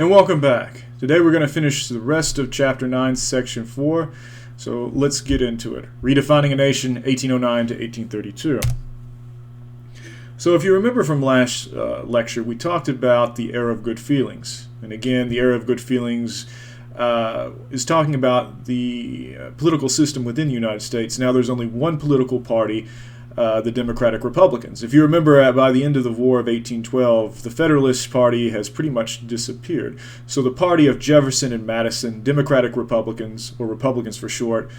And welcome back. Today we're going to finish the rest of Chapter 9, Section 4. So let's get into it. Redefining a Nation, 1809 to 1832. So if you remember from last lecture, we talked about the era of good feelings. And again, the era of good feelings is talking about the political system within the United States. Now there's only one political party, the Democratic Republicans. If you remember, by the end of the War of 1812, the Federalist Party has pretty much disappeared. So the party of Jefferson and Madison, Democratic Republicans, or Republicans for short,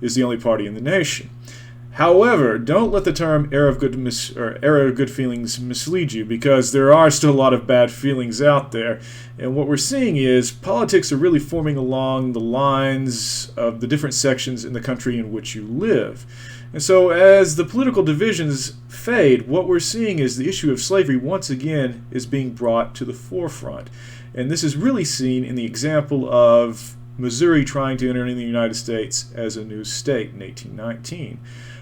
is the only party in the nation. However, don't let the term era of good feelings mislead you, because there are still a lot of bad feelings out there. And what we're seeing is politics are really forming along the lines of the different sections in the country in which you live. And so as the political divisions fade, what we're seeing is the issue of slavery once again is being brought to the forefront. And this is really seen in the example of Missouri trying to enter into the United States as a new state in 1819.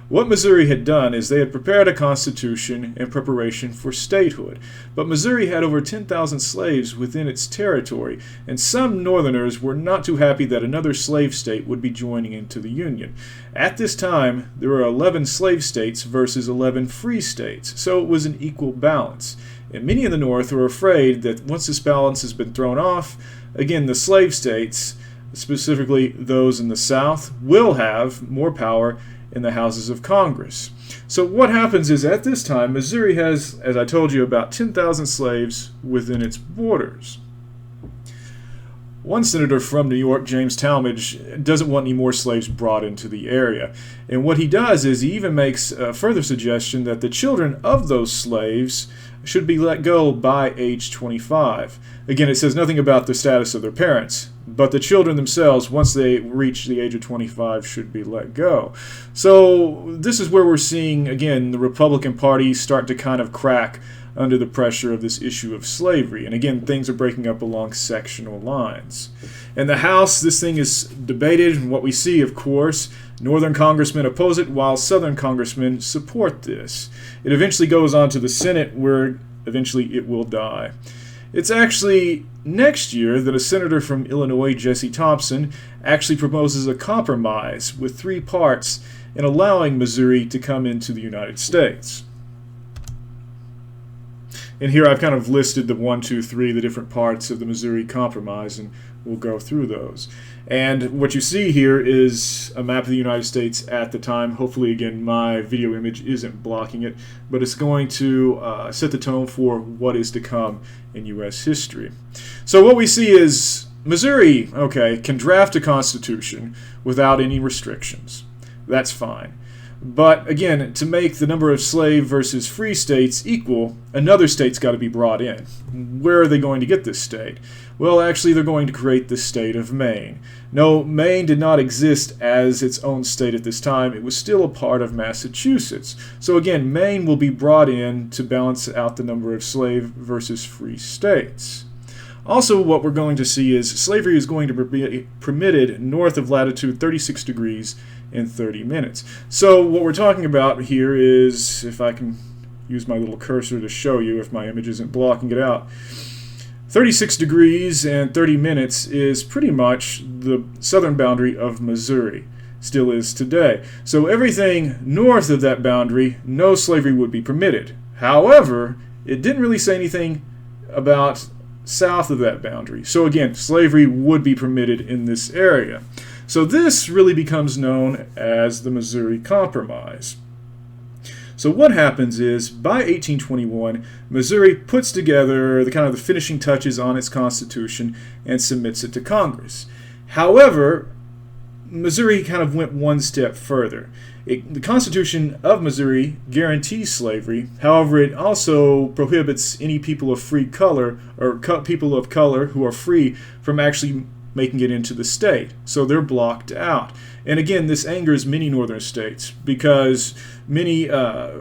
What Missouri had done is they had prepared a constitution in preparation for statehood, but Missouri had over 10,000 slaves within its territory, and some Northerners were not too happy that another slave state would be joining into the Union. At this time, there were 11 slave states versus 11 free states, so it was an equal balance. And many in the North were afraid that once this balance has been thrown off, again, the slave states, specifically those in the South, will have more power in the houses of Congress. So what happens is at this time, Missouri has, as I told you, about 10,000 slaves within its borders. One senator from New York, James Talmadge, doesn't want any more slaves brought into the area. And what he does is he even makes a further suggestion that the children of those slaves should be let go by age 25. Again, it says nothing about the status of their parents, but the children themselves, once they reach the age of 25, should be let go. So this is where we're seeing, again, the Republican Party start to kind of crack under the pressure of this issue of slavery. And again, things are breaking up along sectional lines. In the House, this thing is debated, and what we see, of course, Northern congressmen oppose it, while Southern congressmen support this. It eventually goes on to the Senate, where eventually it will die. It's actually next year that a senator from Illinois, Jesse Thompson, actually proposes a compromise with 3 parts in allowing Missouri to come into the United States. And here I've kind of listed the 1, 2, 3, the different parts of the Missouri Compromise, and we'll go through those. And what you see here is a map of the United States at the time. Hopefully, again, my video image isn't blocking it, but it's going to set the tone for what is to come in U.S. history. So what we see is Missouri, okay, can draft a constitution without any restrictions. That's fine. But again, to make the number of slave versus free states equal, another state's got to be brought in. Where are they going to get this state? Well, actually, they're going to create the state of Maine. No, Maine did not exist as its own state at this time. It was still a part of Massachusetts. So again, Maine will be brought in to balance out the number of slave versus free states. Also, what we're going to see is slavery is going to be permitted north of latitude 36 degrees in 30 minutes. So what we're talking about here is, if I can use my little cursor to show you, if my image isn't blocking it out, 36 degrees and 30 minutes is pretty much the southern boundary of Missouri. Still is today. So everything north of that boundary, no slavery would be permitted. However, it didn't really say anything about south of that boundary. So again, slavery would be permitted in this area. So this really becomes known as the Missouri Compromise. So what happens is, by 1821, Missouri puts together the finishing touches on its constitution and submits it to Congress. However, Missouri kind of went one step further. The Constitution of Missouri guarantees slavery. However, it also prohibits any people of free color or people of color who are free from actually making it into the state. So they're blocked out. And again, this angers many northern states because many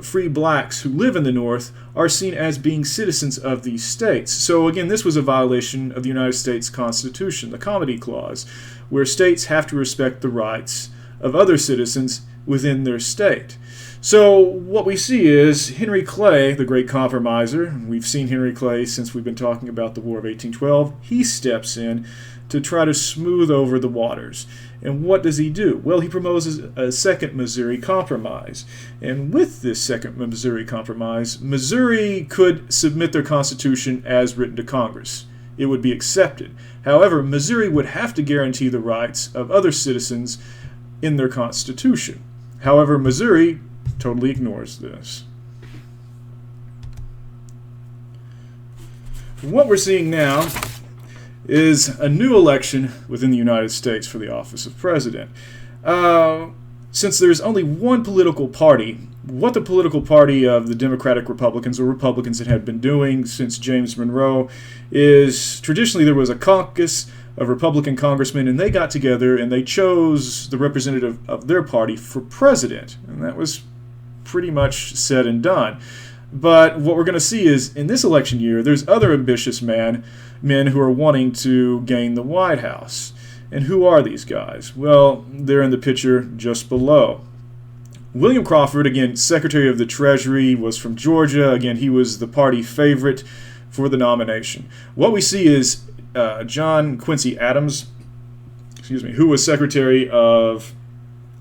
free blacks who live in the North are seen as being citizens of these states. So again, this was a violation of the United States Constitution, the Comity Clause, where states have to respect the rights of other citizens within their state. So what we see is Henry Clay, the great compromiser. We've seen Henry Clay since we've been talking about the War of 1812. He steps in to try to smooth over the waters. And what does he do? Well, he proposes a second Missouri Compromise. And with this second Missouri Compromise, Missouri could submit their constitution as written to Congress. It would be accepted. However, Missouri would have to guarantee the rights of other citizens in their constitution. However, Missouri totally ignores this. What we're seeing now is a new election within the United States for the office of president. Since there's only one political party, what the political party of the Democratic Republicans or Republicans that had been doing since James Monroe is traditionally there was a caucus of Republican congressmen, and they got together and they chose the representative of their party for president. And that was pretty much said and done. But what we're going to see is in this election year, there's other ambitious men who are wanting to gain the White House. And who are these guys? Well, they're in the picture just below. William Crawford, again, Secretary of the Treasury, was from Georgia. Again, he was the party favorite for the nomination. What we see is John Quincy Adams, who was Secretary of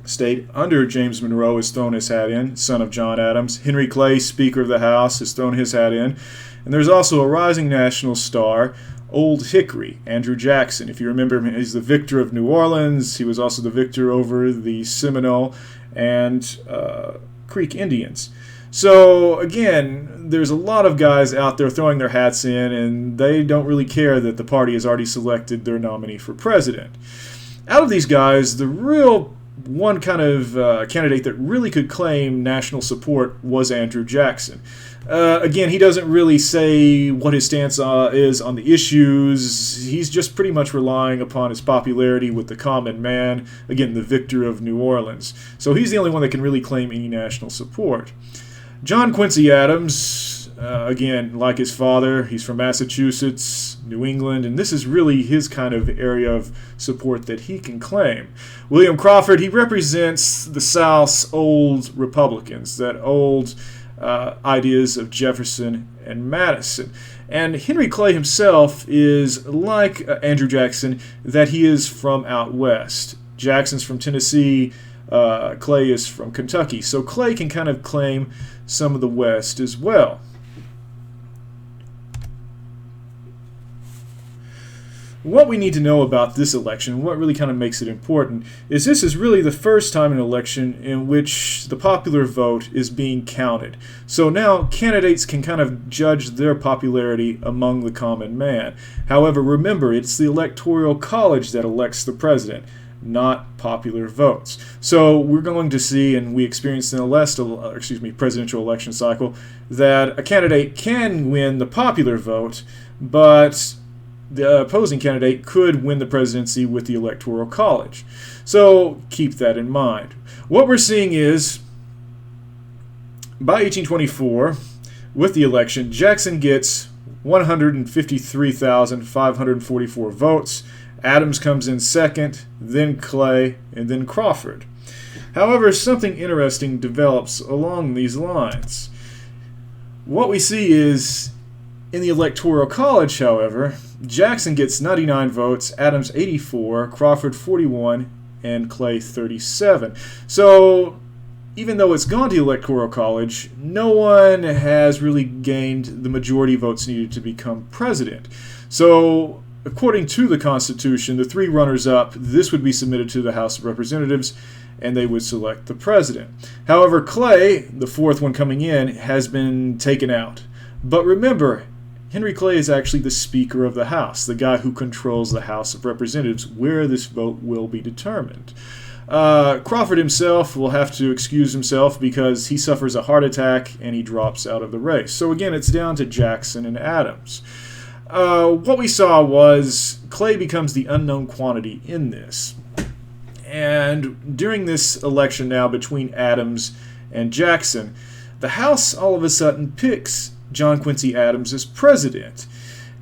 State under James Monroe, has thrown his hat in, son of John Adams. Henry Clay, Speaker of the House, has thrown his hat in. And there's also a rising national star, Old Hickory, Andrew Jackson. If you remember him, he's the victor of New Orleans. He was also the victor over the Seminole and Creek Indians. So again, there's a lot of guys out there throwing their hats in, and they don't really care that the party has already selected their nominee for president. Out of these guys, the real one kind of candidate that really could claim national support was Andrew Jackson. Again, he doesn't really say what his stance is on the issues. He's just pretty much relying upon his popularity with the common man, again, the victor of New Orleans. So he's the only one that can really claim any national support. John Quincy Adams, again, like his father, he's from Massachusetts, New England, and this is really his kind of area of support that he can claim. William Crawford, he represents the South's old Republicans, that old ideas of Jefferson and Madison. And Henry Clay himself is like Andrew Jackson, that he is from out west. Jackson's from Tennessee, Clay is from Kentucky. So Clay can kind of claim some of the West as well. What we need to know about this election, what really kind of makes it important, is this is really the first time in an election in which the popular vote is being counted. So now candidates can kind of judge their popularity among the common man. However, remember, it's the Electoral College that elects the president, not popular votes. So we're going to see, and we experienced in the last presidential election cycle, that a candidate can win the popular vote, but the opposing candidate could win the presidency with the Electoral College. So keep that in mind. What we're seeing is, by 1824, with the election, Jackson gets 153,544 votes. Adams comes in second, then Clay, and then Crawford. However, something interesting develops along these lines. What we see is, in the Electoral College, however, Jackson gets 99 votes, Adams 84, Crawford 41, and Clay 37. So, even though it's gone to the Electoral College, no one has really gained the majority votes needed to become president. So, according to the Constitution, the three runners-up, this would be submitted to the House of Representatives, and they would select the president. However, Clay, the fourth one coming in, has been taken out. But remember, Henry Clay is actually the Speaker of the House, the guy who controls the House of Representatives, where this vote will be determined. Crawford himself will have to excuse himself because he suffers a heart attack and he drops out of the race. So again, it's down to Jackson and Adams. What we saw was Clay becomes the unknown quantity in this. And during this election now between Adams and Jackson, the House all of a sudden picks John Quincy Adams as president.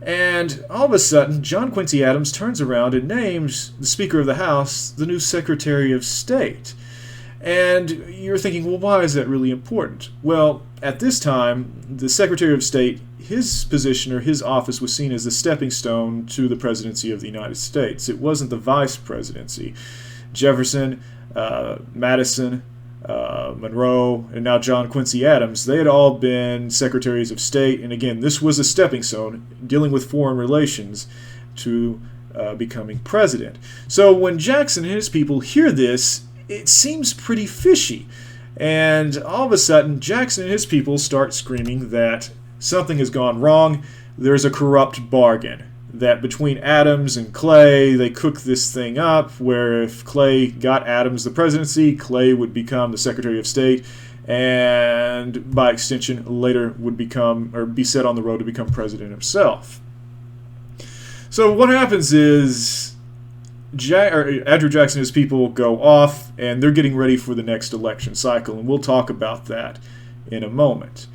And all of a sudden, John Quincy Adams turns around and names the Speaker of the House the new Secretary of State. And you're thinking, well, why is that really important? Well, at this time, the Secretary of State, his position or his office was seen as the stepping stone to the presidency of the United States. It wasn't the vice presidency. Jefferson, Madison, Monroe, and now John Quincy Adams, they had all been secretaries of state, and again, this was a stepping stone dealing with foreign relations to becoming president. So when Jackson and his people hear this, it seems pretty fishy, and all of a sudden Jackson and his people start screaming that something has gone wrong. There's a corrupt bargain, that between Adams and Clay, they cooked this thing up where if Clay got Adams the presidency, Clay would become the Secretary of State, and by extension later would become or be set on the road to become president himself. So what happens is Andrew Jackson and his people go off, and they're getting ready for the next election cycle, and we'll talk about that in a moment.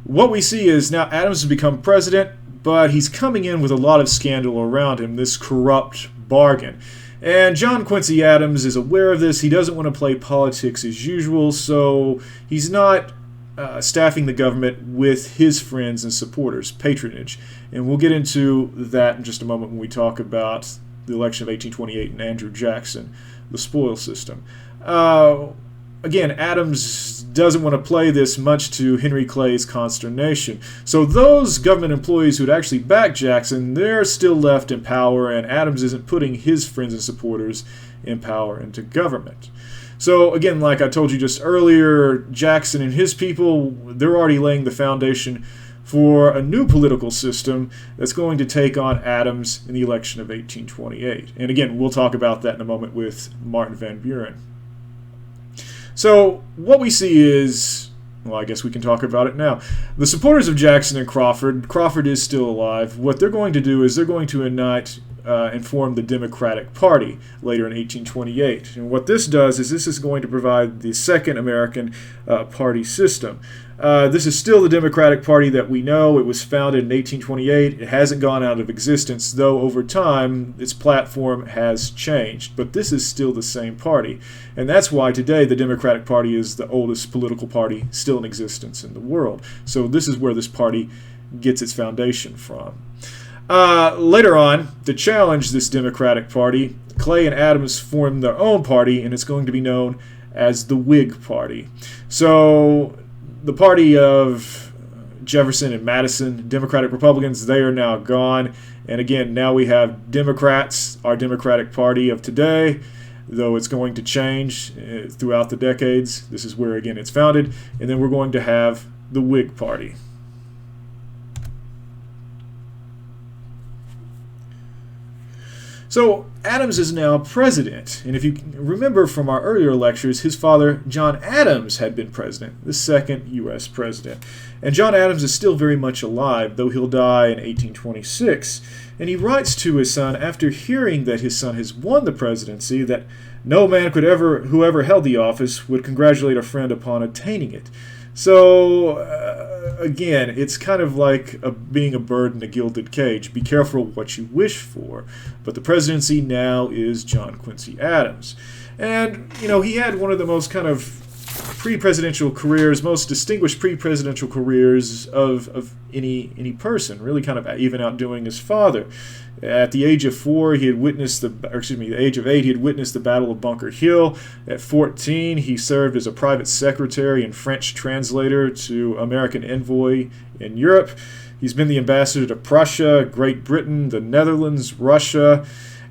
What we see is now Adams has become president, but he's coming in with a lot of scandal around him, this corrupt bargain. And John Quincy Adams is aware of this. He doesn't want to play politics as usual, so he's not staffing the government with his friends and supporters, patronage. And we'll get into that in just a moment when we talk about the election of 1828 and Andrew Jackson, the spoil system. Again, Adams doesn't want to play this, much to Henry Clay's consternation. So those government employees who'd actually backed Jackson, they're still left in power, and Adams isn't putting his friends and supporters in power into government. So again, like I told you just earlier, Jackson and his people, they're already laying the foundation for a new political system that's going to take on Adams in the election of 1828. And again, we'll talk about that in a moment with Martin Van Buren. So what we see is, well, I guess we can talk about it now. The supporters of Jackson and Crawford is still alive. What they're going to do is they're going to unite and form the Democratic Party later in 1828. And what this does is this is going to provide the second American party system. This is still the Democratic Party that we know. It was founded in 1828. It hasn't gone out of existence, though over time its platform has changed. But this is still the same party. And that's why today the Democratic Party is the oldest political party still in existence in the world. So this is where this party gets its foundation from. Later on, to challenge this Democratic Party, Clay and Adams formed their own party, and it's going to be known as the Whig Party. So the party of Jefferson and Madison, Democratic Republicans, they are now gone. And again, now we have Democrats, our Democratic Party of today, though it's going to change throughout the decades. This is where, again, it's founded. And then we're going to have the Whig Party. So Adams is now president, and if you remember from our earlier lectures, his father, John Adams, had been president, the second U.S. president. And John Adams is still very much alive, though he'll die in 1826. And he writes to his son after hearing that his son has won the presidency that no man who ever held the office would congratulate a friend upon attaining it. So, again, it's kind of like being a bird in a gilded cage. Be careful what you wish for. But the presidency now is John Quincy Adams. And, you know, he had one of the most kind of pre-presidential careers, most distinguished pre-presidential careers of any person, really kind of even outdoing his father. At the age of 4, he had witnessed the age of 8, he had witnessed the Battle of Bunker Hill. At 14, he served as a private secretary and French translator to American envoy in Europe. He's been the ambassador to Prussia, Great Britain, the Netherlands, Russia,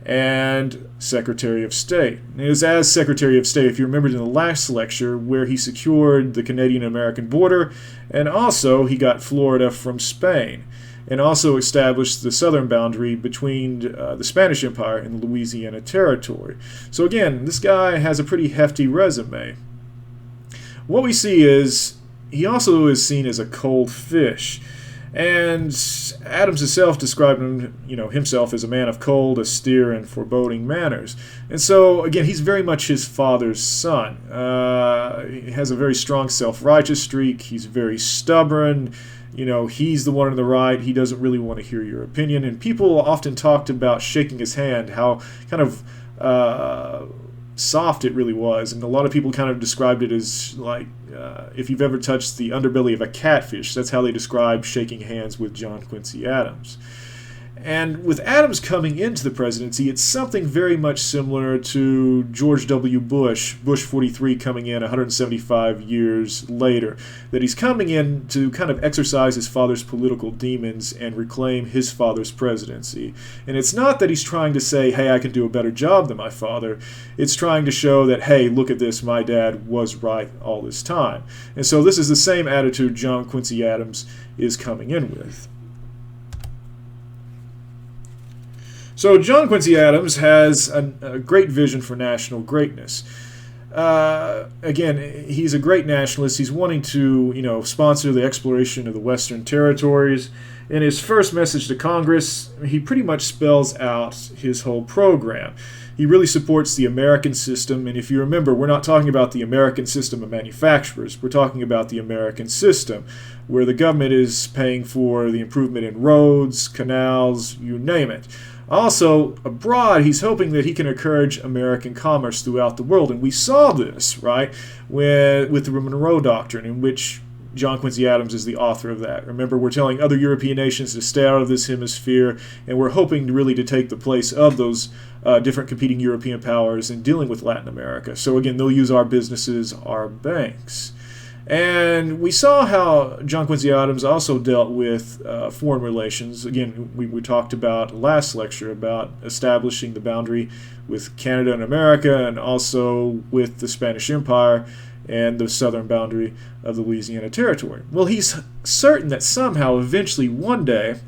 and Secretary of State. And it was as Secretary of State, if you remembered in the last lecture, where he secured the Canadian-American border, and also he got Florida from Spain, and also established the southern boundary between the Spanish Empire and the Louisiana Territory. So again, this guy has a pretty hefty resume. What we see is he also is seen as a cold fish. And Adams himself described himself as a man of cold, austere, and foreboding manners. And so, again, he's very much his father's son. He has a very strong self-righteous streak. He's very stubborn. You know, he's the one on the right. He doesn't really want to hear your opinion. And people often talked about shaking his hand, how kind of soft it really was. And a lot of people kind of described it as like, if you've ever touched the underbelly of a catfish, that's how they describe shaking hands with John Quincy Adams. And with Adams coming into the presidency, it's something very much similar to George W. Bush, Bush 43, coming in 175 years later. That he's coming in to kind of exercise his father's political demons and reclaim his father's presidency. And it's not that he's trying to say, hey, I can do a better job than my father. It's trying to show that, hey, look at this, my dad was right all this time. And so this is the same attitude John Quincy Adams is coming in with. So John Quincy Adams has a great vision for national greatness. Again, he's a great nationalist. He's wanting to, sponsor the exploration of the Western territories. In his first message to Congress, he pretty much spells out his whole program. He really supports the American system, and if you remember, we're not talking about the American system of manufacturers. We're talking about the American system, where the government is paying for the improvement in roads, canals, you name it. Also, abroad, he's hoping that he can encourage American commerce throughout the world. And we saw this, right, with the Monroe Doctrine, in which John Quincy Adams is the author of that. Remember, we're telling other European nations to stay out of this hemisphere, and we're hoping really to take the place of those different competing European powers in dealing with Latin America. So again, they'll use our businesses, our banks. And we saw how John Quincy Adams also dealt with foreign relations. Again, we talked about last lecture about establishing the boundary with Canada and America, and also with the Spanish Empire and the southern boundary of the Louisiana Territory. Well, he's certain that somehow, eventually, one day,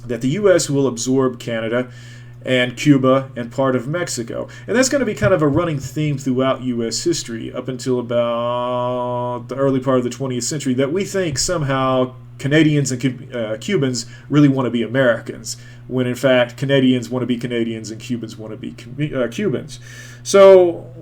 that the U.S. will absorb Canada and Cuba, and part of Mexico. And that's going to be kind of a running theme throughout U.S. history up until about the early part of the 20th century, that we think somehow Canadians and Cubans really want to be Americans, when in fact Canadians want to be Canadians and Cubans want to be Cubans. So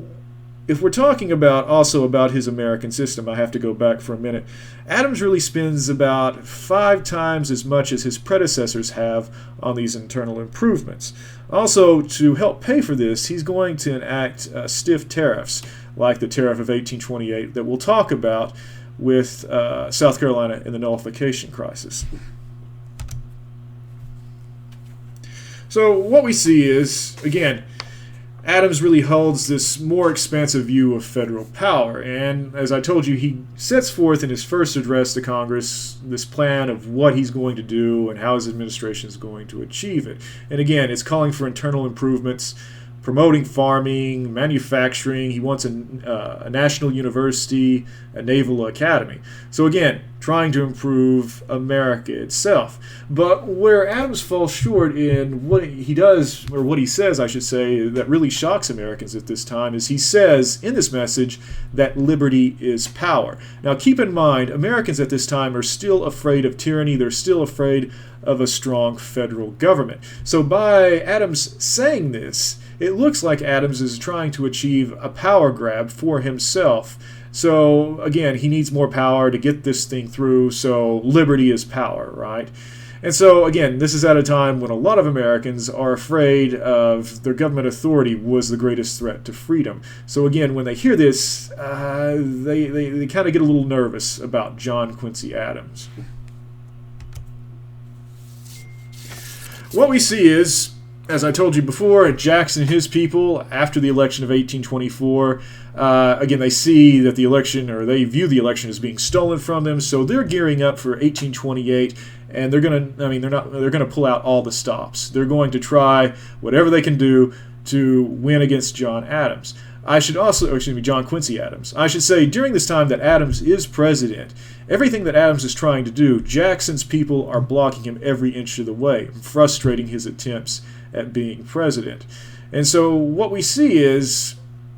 if we're talking also about his American system, I have to go back for a minute. Adams really spends about 5 times as much as his predecessors have on these internal improvements. Also, to help pay for this, he's going to enact stiff tariffs, like the Tariff of 1828 that we'll talk about with South Carolina in the nullification crisis. So what we see is, again, Adams really holds this more expansive view of federal power, and as I told you, he sets forth in his first address to Congress this plan of what he's going to do and how his administration is going to achieve it. And again, it's calling for internal improvements, promoting farming, manufacturing. He wants a national university, a naval academy. So again, trying to improve America itself. But where Adams falls short in what he does, or what he says, I should say, that really shocks Americans at this time, is he says in this message that liberty is power. Now keep in mind, Americans at this time are still afraid of tyranny. They're still afraid of a strong federal government. So by Adams saying this, it looks like Adams is trying to achieve a power grab for himself. So again, he needs more power to get this thing through, so liberty is power, right? And so again, this is at a time when a lot of Americans are afraid of their government authority was the greatest threat to freedom. So again, when they hear this, they kind of get a little nervous about John Quincy Adams. What we see is, as I told you before, Jackson and his people, after the election of 1824, again, they see that the election, or they view the election as being stolen from them, so they're gearing up for 1828, and they're gonna pull out all the stops. They're going to try whatever they can do to win against John Quincy Adams. I should say, during this time that Adams is president, everything that Adams is trying to do, Jackson's people are blocking him every inch of the way, frustrating his attempts at being president. And so what we see is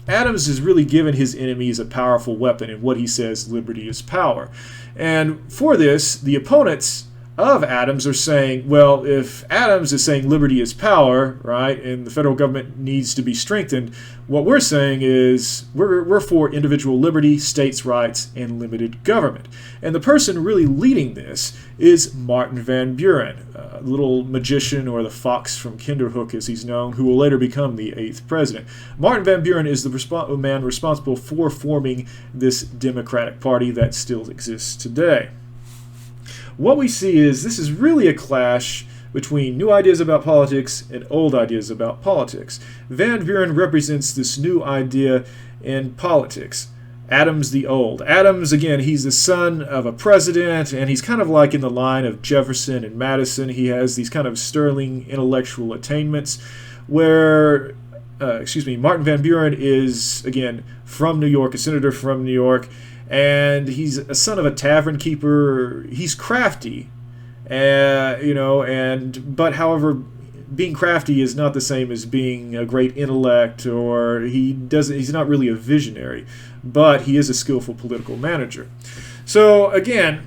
Adams has really given his enemies a powerful weapon in what he says liberty is power. And for this, the opponents of Adams are saying, well, if Adams is saying liberty is power, right, and the federal government needs to be strengthened, what we're saying is we're for individual liberty, states' rights, and limited government. And the person really leading this is Martin Van Buren, a little magician, or the fox from Kinderhook as he's known, who will later become the 8th president. Martin Van Buren is the man responsible for forming this Democratic Party that still exists today. What we see is this is really a clash between new ideas about politics and old ideas about politics. Van Buren represents this new idea in politics. Adams the old. Adams, again, he's the son of a president, and he's kind of like in the line of Jefferson and Madison. He has these kind of sterling intellectual attainments where, Martin Van Buren is, again, from New York, a senator from New York, and he's a son of a tavern keeper. He's crafty, but however, being crafty is not the same as being a great intellect, or he's not really a visionary, but he is a skillful political manager. So again,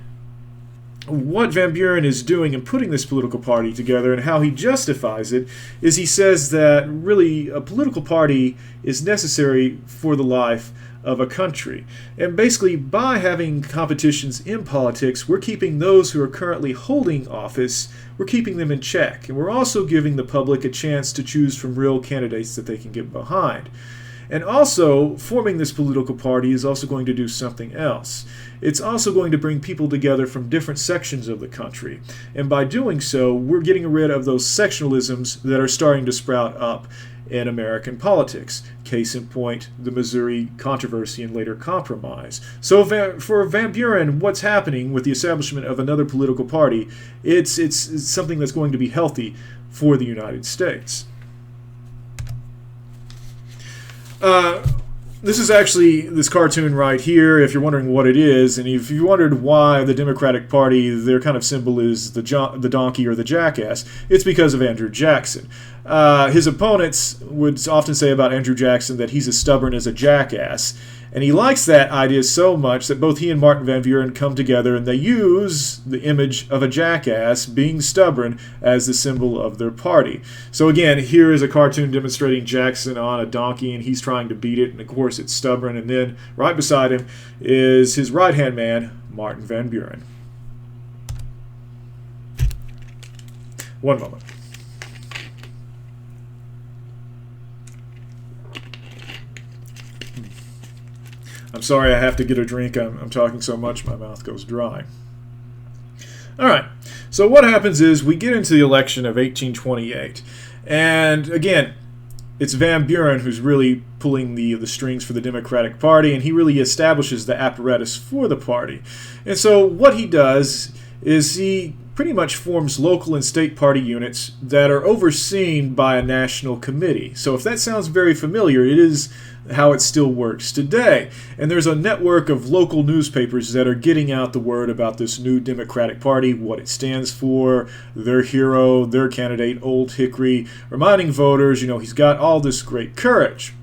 what Van Buren is doing in putting this political party together and how he justifies it is he says that really a political party is necessary for the life of a country. And basically, by having competitions in politics, we're keeping those who are currently holding office, we're keeping them in check. And we're also giving the public a chance to choose from real candidates that they can get behind. And also, forming this political party is also going to do something else. It's also going to bring people together from different sections of the country. And by doing so, we're getting rid of those sectionalisms that are starting to sprout up in American politics. Case in point, the Missouri controversy and later compromise. So for Van Buren, what's happening with the establishment of another political party, it's something that's going to be healthy for the United States. This is actually this cartoon right here, if you're wondering what it is, and if you wondered why the Democratic Party, their kind of symbol is the donkey or the jackass, it's because of Andrew Jackson. His opponents would often say about Andrew Jackson that he's as stubborn as a jackass, and he likes that idea so much that both he and Martin Van Buren come together and they use the image of a jackass being stubborn as the symbol of their party. So again, here is a cartoon demonstrating Jackson on a donkey, and he's trying to beat it, and of course it's stubborn, and then right beside him is his right-hand man, Martin Van Buren. One moment. I'm sorry, I have to get a drink. I'm talking so much, my mouth goes dry. All right, so what happens is we get into the election of 1828. And again, it's Van Buren who's really pulling the strings for the Democratic Party, and he really establishes the apparatus for the party. And so what he does is he pretty much forms local and state party units that are overseen by a national committee. So if that sounds very familiar, it is how it still works today. And there's a network of local newspapers that are getting out the word about this new Democratic Party, what it stands for, their hero, their candidate, Old Hickory, reminding voters, he's got all this great courage.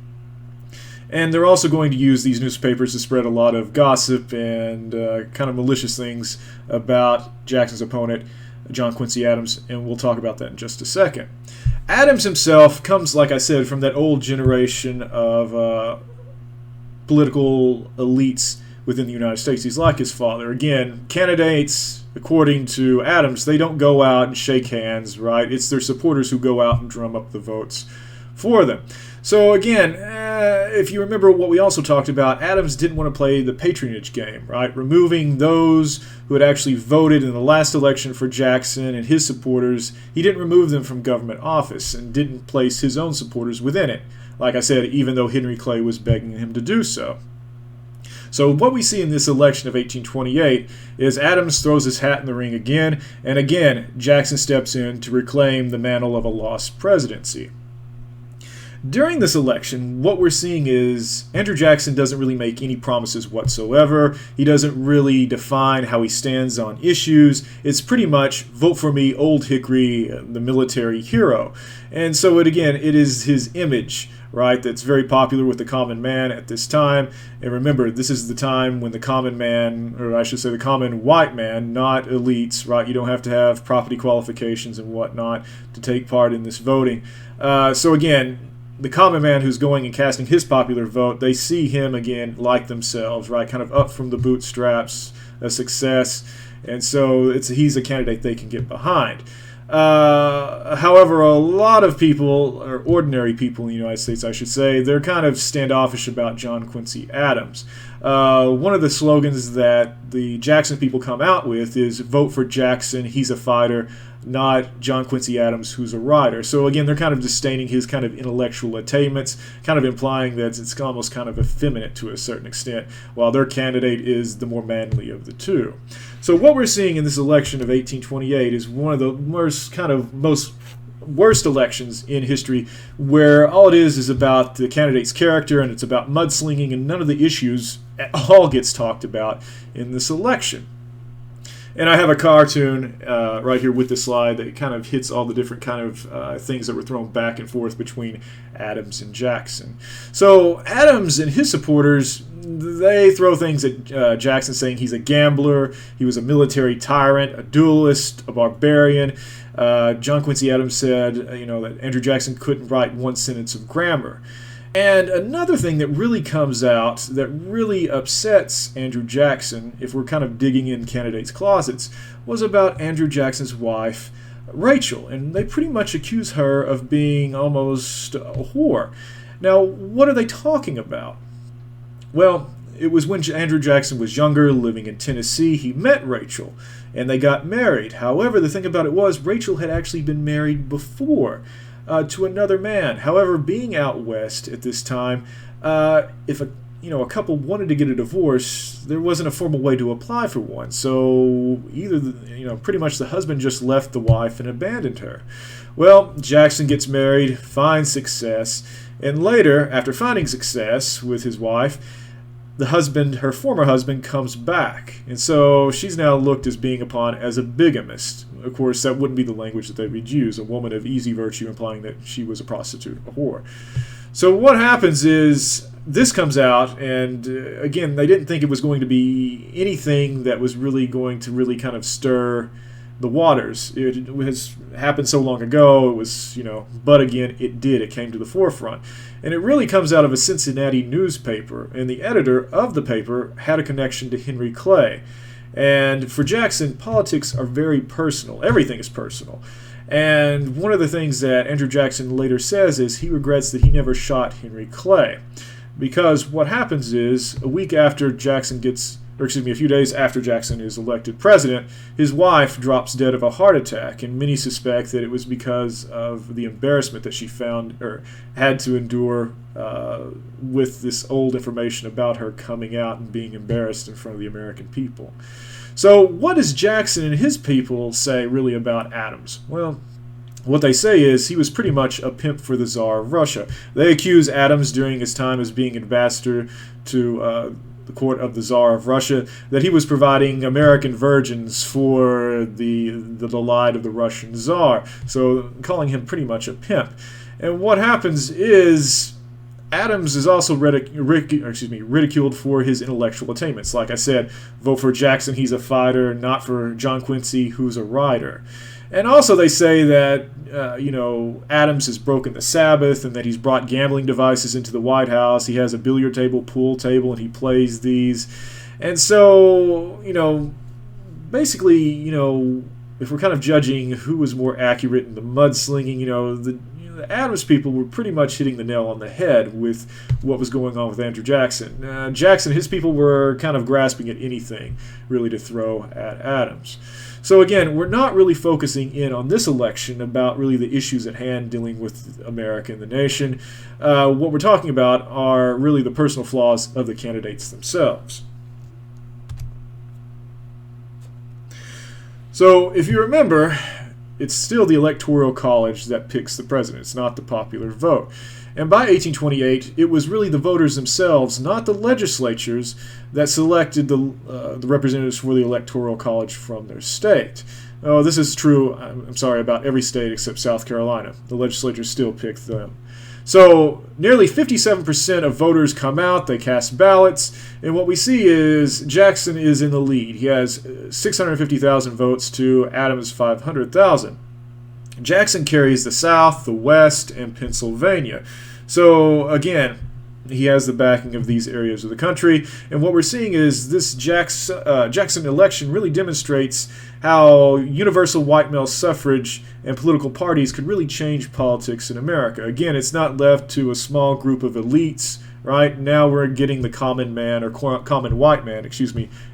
And they're also going to use these newspapers to spread a lot of gossip and kind of malicious things about Jackson's opponent, John Quincy Adams, and we'll talk about that in just a second. Adams himself comes, like I said, from that old generation of political elites within the United States. He's like his father. Again, candidates, according to Adams, they don't go out and shake hands, right? It's their supporters who go out and drum up the votes for them. So again, if you remember what we also talked about, Adams didn't want to play the patronage game, right? Removing those who had actually voted in the last election for Jackson and his supporters. He didn't remove them from government office and didn't place his own supporters within it. Like I said, even though Henry Clay was begging him to do so. So what we see in this election of 1828 is Adams throws his hat in the ring again, and again, Jackson steps in to reclaim the mantle of a lost presidency. During this election, what we're seeing is Andrew Jackson doesn't really make any promises whatsoever. He doesn't really define how he stands on issues. It's pretty much, vote for me, Old Hickory, the military hero. And so, it is his image, right, that's very popular with the common man at this time. And remember, this is the time when the common man, or I should say the common white man, not elites, right? You don't have to have property qualifications and whatnot to take part in this voting. So again, the common man who's going and casting his popular vote, they see him again like themselves, right? Kind of up from the bootstraps, a success. And so he's a candidate they can get behind. However, a lot of people, or ordinary people in the United States, I should say, they're kind of standoffish about John Quincy Adams. One of the slogans that the Jackson people come out with is "Vote for Jackson, he's a fighter, not John Quincy Adams, who's a writer." So again, they're kind of disdaining his kind of intellectual attainments, kind of implying that it's almost kind of effeminate to a certain extent, while their candidate is the more manly of the two. So what we're seeing in this election of 1828 is one of the most worst elections in history, where all it is about the candidate's character, and it's about mudslinging, and none of the issues at all gets talked about in this election. And I have a cartoon right here with the slide that kind of hits all the different kind of things that were thrown back and forth between Adams and Jackson. So Adams and his supporters, they throw things at Jackson, saying he's a gambler, he was a military tyrant, a duelist, a barbarian. John Quincy Adams said, that Andrew Jackson couldn't write one sentence of grammar. And another thing that really comes out that really upsets Andrew Jackson, if we're kind of digging in candidates' closets, was about Andrew Jackson's wife, Rachel. And they pretty much accuse her of being almost a whore. Now, what are they talking about? Well, it was when Andrew Jackson was younger, living in Tennessee, he met Rachel, and they got married. However, the thing about it was, Rachel had actually been married before to another man. However, being out west at this time, if a couple wanted to get a divorce, there wasn't a formal way to apply for one. So either pretty much the husband just left the wife and abandoned her. Well, Jackson gets married, finds success, and later, after finding success with his wife, her former husband, comes back. And so she's now looked as being upon as a bigamist. Of course, that wouldn't be the language that they would use, a woman of easy virtue, implying that she was a prostitute, a whore. So what happens is, this comes out, and again, they didn't think it was going to be anything that was really going to really kind of stir the waters. It has happened so long ago, it was, but again, it did. It came to the forefront. And it really comes out of a Cincinnati newspaper, and the editor of the paper had a connection to Henry Clay. And for Jackson, politics are very personal. Everything is personal. And one of the things that Andrew Jackson later says is he regrets that he never shot Henry Clay. Because what happens is, a few days after Jackson is elected president, his wife drops dead of a heart attack, and many suspect that it was because of the embarrassment that she found or had to endure with this old information about her coming out and being embarrassed in front of the American people. So what does Jackson and his people say really about Adams? Well, what they say is he was pretty much a pimp for the Tsar of Russia. They accuse Adams during his time as being ambassador to the court of the Tsar of Russia, that he was providing American virgins for the delight of the Russian Tsar, so calling him pretty much a pimp. And what happens is Adams is also ridiculed for his intellectual attainments. Like I said, vote for Jackson, he's a fighter, not for John Quincy, who's a writer. And also they say that, Adams has broken the Sabbath and that he's brought gambling devices into the White House. He has a billiard table, pool table, and he plays these. And so, basically, if we're kind of judging who was more accurate in the mudslinging, the Adams people were pretty much hitting the nail on the head with what was going on with Andrew Jackson. Jackson, his people were kind of grasping at anything, really, to throw at Adams. So again, we're not really focusing in on this election about really the issues at hand dealing with America and the nation. What we're talking about are really the personal flaws of the candidates themselves. So if you remember, it's still the Electoral College that picks the president. It's not the popular vote. And by 1828, it was really the voters themselves, not the legislatures, that selected the representatives for the Electoral College from their state. Oh, this is true, about every state except South Carolina. The legislatures still picked them. So nearly 57% of voters come out, they cast ballots, and what we see is Jackson is in the lead. He has 650,000 votes to Adams' 500,000. Jackson carries the South, the West, and Pennsylvania. So again, he has the backing of these areas of the country, and what we're seeing is this Jackson election really demonstrates how universal white male suffrage and political parties could really change politics in America. Again, it's not left to a small group of elites, right? Now we're getting the common man, or common white man,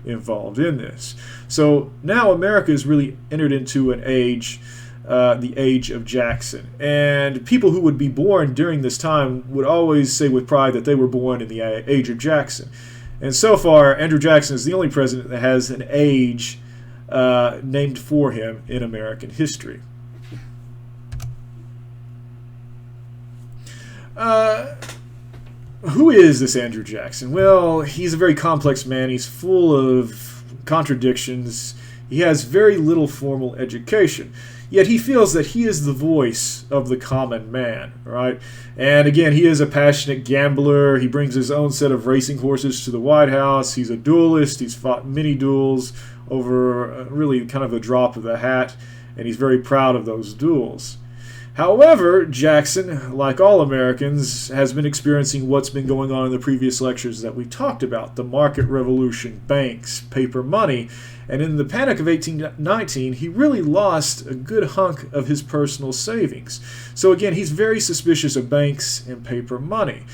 involved in this. So now America has really entered into an age, the age of Jackson. And people who would be born during this time would always say with pride that they were born in the age of Jackson. And so far, Andrew Jackson is the only president that has an age named for him in American history. Who is this Andrew Jackson? Well, he's a very complex man. He's full of contradictions. He has very little formal education. Yet he feels that he is the voice of the common man, right? And again, he is a passionate gambler. He brings his own set of racing horses to the White House. He's a duelist. He's fought many duels over really kind of a drop of the hat, and he's very proud of those duels. However, Jackson, like all Americans, has been experiencing what's been going on in the previous lectures that we talked about: the market revolution, banks, paper money, and in the Panic of 1819, he really lost a good hunk of his personal savings. So again, he's very suspicious of banks and paper money.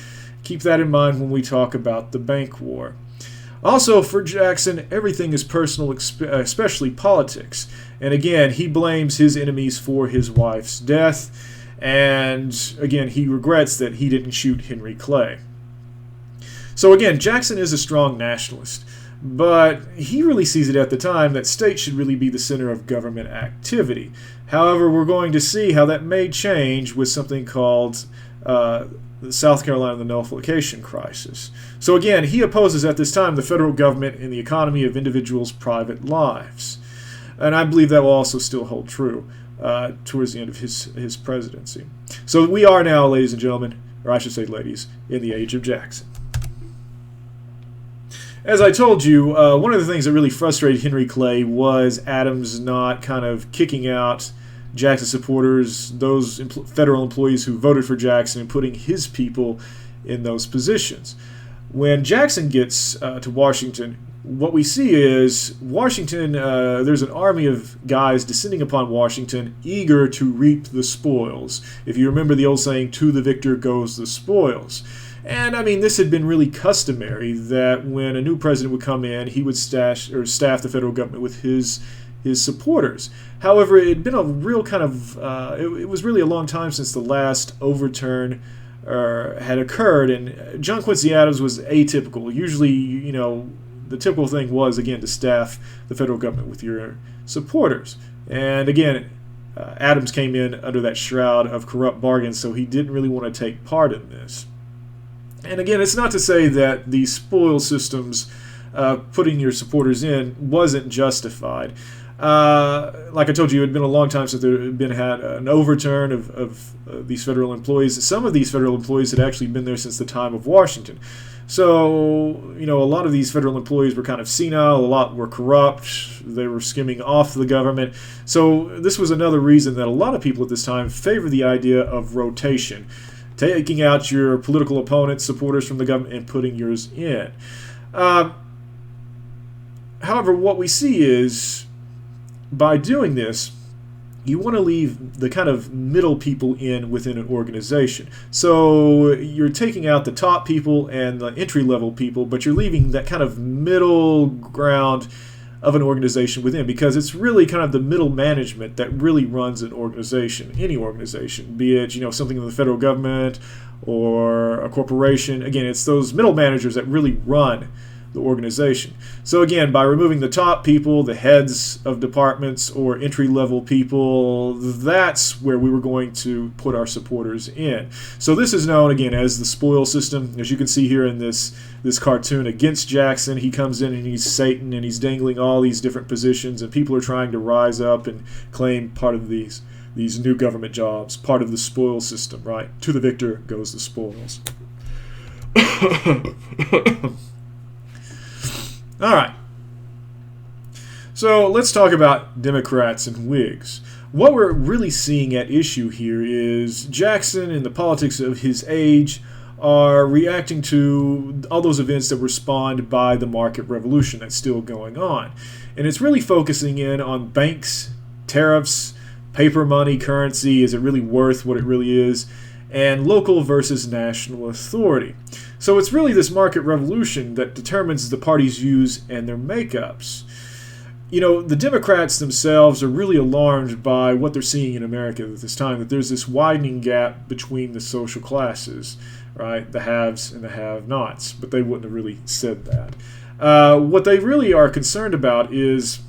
Keep that in mind when we talk about the bank war. Also, for Jackson, everything is personal, especially politics. And again, he blames his enemies for his wife's death. And again, he regrets that he didn't shoot Henry Clay. So again, Jackson is a strong nationalist. But he really sees it at the time that states should really be the center of government activity. However, we're going to see how that may change with something called the South Carolina nullification crisis. So again, he opposes at this time the federal government and the economy of individuals' private lives. And I believe that will also still hold true towards the end of his presidency. So we are now, ladies and gentlemen, or I should say ladies, in the age of Jackson. As I told you, one of the things that really frustrated Henry Clay was Adams not kind of kicking out Jackson supporters, those federal employees who voted for Jackson, and putting his people in those positions. When Jackson gets to Washington, what we see is Washington, there's an army of guys descending upon Washington, eager to reap the spoils. If you remember the old saying, "To the victor goes the spoils." And I mean, this had been really customary that when a new president would come in, he would staff the federal government with his supporters. However, it had been a real kind of, it was really a long time since the last overturn had occurred, and John Quincy Adams was atypical. Usually, you know, the typical thing was, again, to staff the federal government with your supporters. And again, Adams came in under that shroud of corrupt bargains, so he didn't really want to take part in this. And again, it's not to say that the spoil systems putting your supporters in wasn't justified. Like I told you, it had been a long time since there had an overturn of these federal employees. Some of these federal employees had actually been there since the time of Washington. So, you know, a lot of these federal employees were kind of senile, a lot were corrupt, they were skimming off the government. So this was another reason that a lot of people at this time favored the idea of rotation, taking out your political opponents, supporters from the government, and putting yours in. However, what we see is, by doing this, you want to leave the kind of middle people in within an organization. So you're taking out the top people and the entry-level people, but you're leaving that kind of middle ground of an organization within, because it's really kind of the middle management that really runs an organization, any organization, be it, you know, something in the federal government or a corporation. Again, it's those middle managers that really run the organization. So again, by removing the top people, the heads of departments or entry-level people, that's where we were going to put our supporters in. So this is known again as the spoil system. As you can see here in this cartoon against Jackson, he comes in and he's Satan and he's dangling all these different positions, and people are trying to rise up and claim part of these these new government jobs, part of the spoil system, right? To the victor goes the spoils. All right. So let's talk about Democrats and Whigs. What we're really seeing at issue here is Jackson and the politics of his age are reacting to all those events that were spawned by the market revolution that's still going on. And it's really focusing in on banks, tariffs, paper money, currency, is it really worth what it really is, and local versus national authority. So it's really this market revolution that determines the party's views and their makeups. You know, the Democrats themselves are really alarmed by what they're seeing in America at this time, that there's this widening gap between the social classes, right? The haves and the have-nots, but they wouldn't have really said that. What they really are concerned about is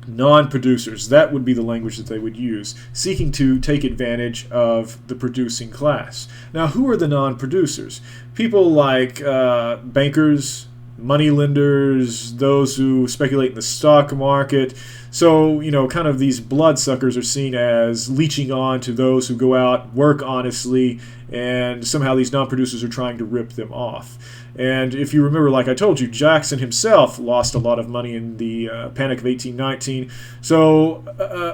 non-producers. That would be the language that they would use, seeking to take advantage of the producing class. Now, who are the non-producers? People like bankers, money lenders, those who speculate in the stock market. So, you know, kind of these bloodsuckers are seen as leeching on to those who go out, work honestly, and somehow these non-producers are trying to rip them off. And if you remember, like I told you, Jackson himself lost a lot of money in the Panic of 1819. So,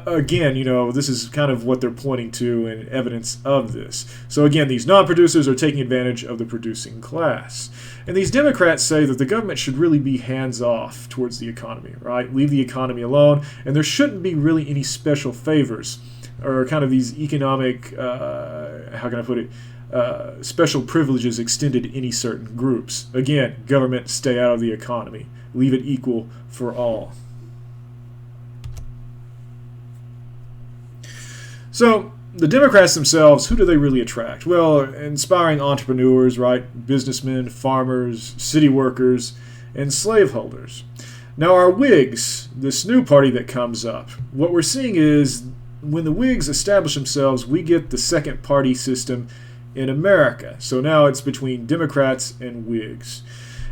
again, you know, this is kind of what they're pointing to and evidence of this. So, again, these non-producers are taking advantage of the producing class. And these Democrats say that the government should really be hands-off towards the economy, right? Leave the economy alone, and there shouldn't be really any special favors or kind of these economic, how can I put it, special privileges extended to any certain groups. Again, government, stay out of the economy. Leave it equal for all. So, the Democrats themselves, who do they really attract? Well, inspiring entrepreneurs, right? Businessmen, farmers, city workers, and slaveholders. Now, our Whigs, this new party that comes up, what we're seeing is when the Whigs establish themselves, we get the second party system in America. So now it's between Democrats and Whigs.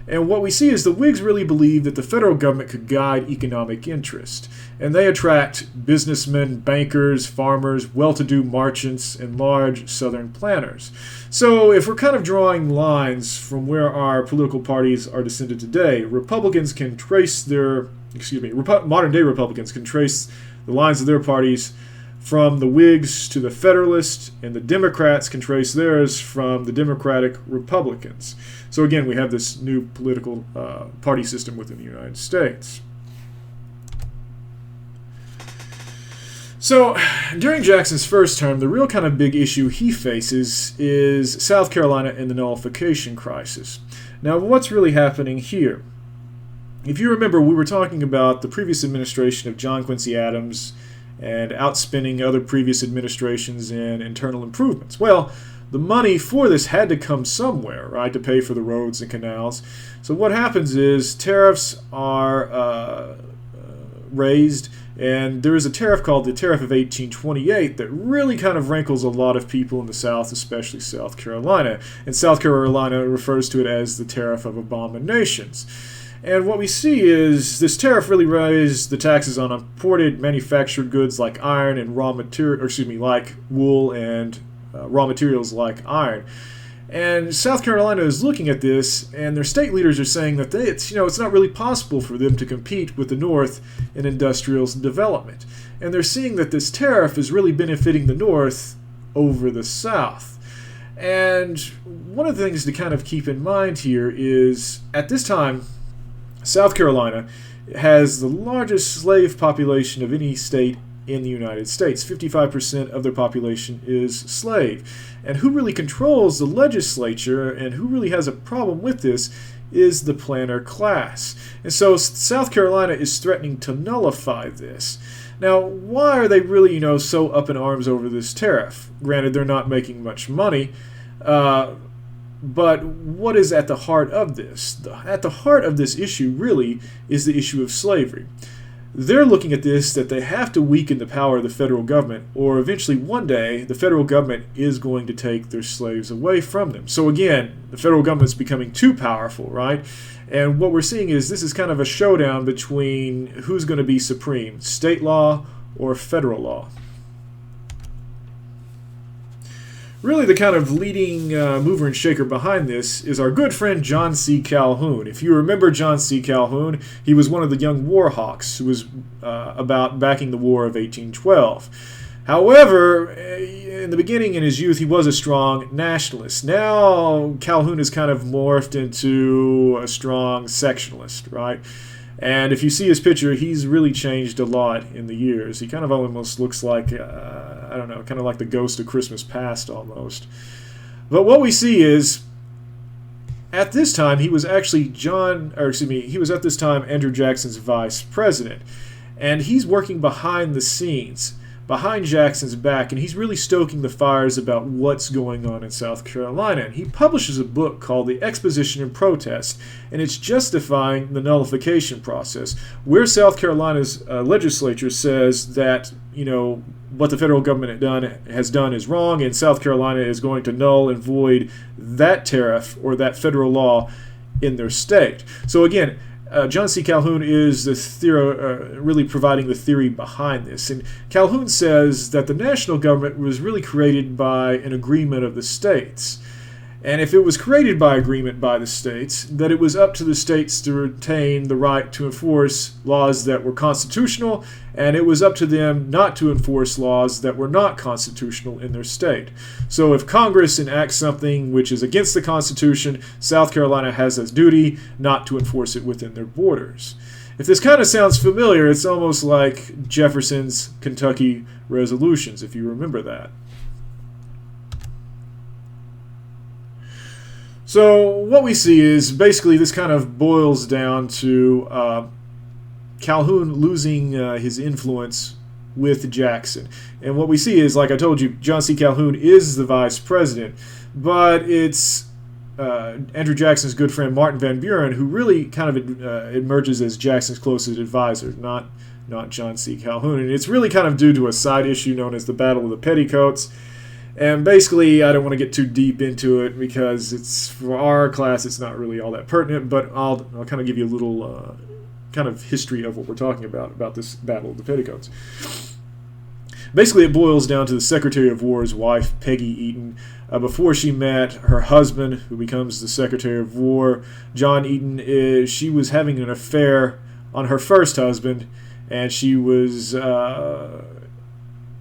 And what we see is the Whigs really believe that the federal government could guide economic interest. And they attract businessmen, bankers, farmers, well-to-do merchants, and large Southern planters. So if we're kind of drawing lines from where our political parties are descended today, Republicans can trace their, modern-day Republicans can trace the lines of their parties from the Whigs to the Federalists, and the Democrats can trace theirs from the Democratic Republicans. So again, we have this new political party system within the United States. So during Jackson's first term, the real kind of big issue he faces is South Carolina and the nullification crisis. Now, what's really happening here? If you remember, we were talking about the previous administration of John Quincy Adams and outspending other previous administrations in internal improvements. Well, the money for this had to come somewhere, right, to pay for the roads and canals. So what happens is tariffs are raised, and there is a tariff called the Tariff of 1828 that really kind of rankles a lot of people in the South, especially South Carolina. And South Carolina refers to it as the Tariff of Abominations. And what we see is this tariff really raised the taxes on imported manufactured goods like iron and like wool and raw materials like iron. And South Carolina is looking at this, and their state leaders are saying that it's not really possible for them to compete with the North in industrial development. And they're seeing that this tariff is really benefiting the North over the South. And one of the things to kind of keep in mind here is, at this time, South Carolina has the largest slave population of any state in the United States. 55% of their population is slave. And who really controls the legislature and who really has a problem with this is the planter class. And so South Carolina is threatening to nullify this. Now, why are they really, so up in arms over this tariff? Granted, they're not making much money, but what is at the heart of this? At the heart of this issue really is the issue of slavery. They're looking at this that they have to weaken the power of the federal government, or eventually one day the federal government is going to take their slaves away from them. So again, the federal government's becoming too powerful, right? And what we're seeing is this is kind of a showdown between who's going to be supreme, state law or federal law. Really, the kind of leading mover and shaker behind this is our good friend John C. Calhoun. If you remember John C. Calhoun, he was one of the young war hawks who was about backing the War of 1812. However, in the beginning, in his youth, he was a strong nationalist. Now, Calhoun has kind of morphed into a strong sectionalist, right? And if you see his picture, he's really changed a lot in the years. He kind of almost looks like, I don't know, kind of like the ghost of Christmas past almost. But what we see is, at this time, he was actually he was at this time Andrew Jackson's vice president. And he's working behind the scenes, behind Jackson's back, and he's really stoking the fires about what's going on in South Carolina. And he publishes a book called The Exposition and Protest, and it's justifying the nullification process, where South Carolina's legislature says that, what the federal government has done is wrong, and South Carolina is going to null and void that tariff or that federal law in their state. So again, John C. Calhoun is really providing the theory behind this. And Calhoun says that the national government was really created by an agreement of the states. And if it was created by agreement by the states, that it was up to the states to retain the right to enforce laws that were constitutional, and it was up to them not to enforce laws that were not constitutional in their state. So if Congress enacts something which is against the Constitution, South Carolina has a duty not to enforce it within their borders. If this kind of sounds familiar, it's almost like Jefferson's Kentucky resolutions, if you remember that. So what we see is basically this kind of boils down to Calhoun losing his influence with Jackson. And what we see is, like I told you, John C. Calhoun is the vice president, but it's Andrew Jackson's good friend Martin Van Buren who really kind of emerges as Jackson's closest advisor, not John C. Calhoun. And it's really kind of due to a side issue known as the Battle of the Petticoats. And basically, I don't want to get too deep into it because it's for our class, it's not really all that pertinent, but I'll kind of give you a little kind of history of what we're talking about this Battle of the Petticoats. Basically, it boils down to the Secretary of War's wife, Peggy Eaton. Before she met her husband, who becomes the Secretary of War, John Eaton, she was having an affair on her first husband, and she was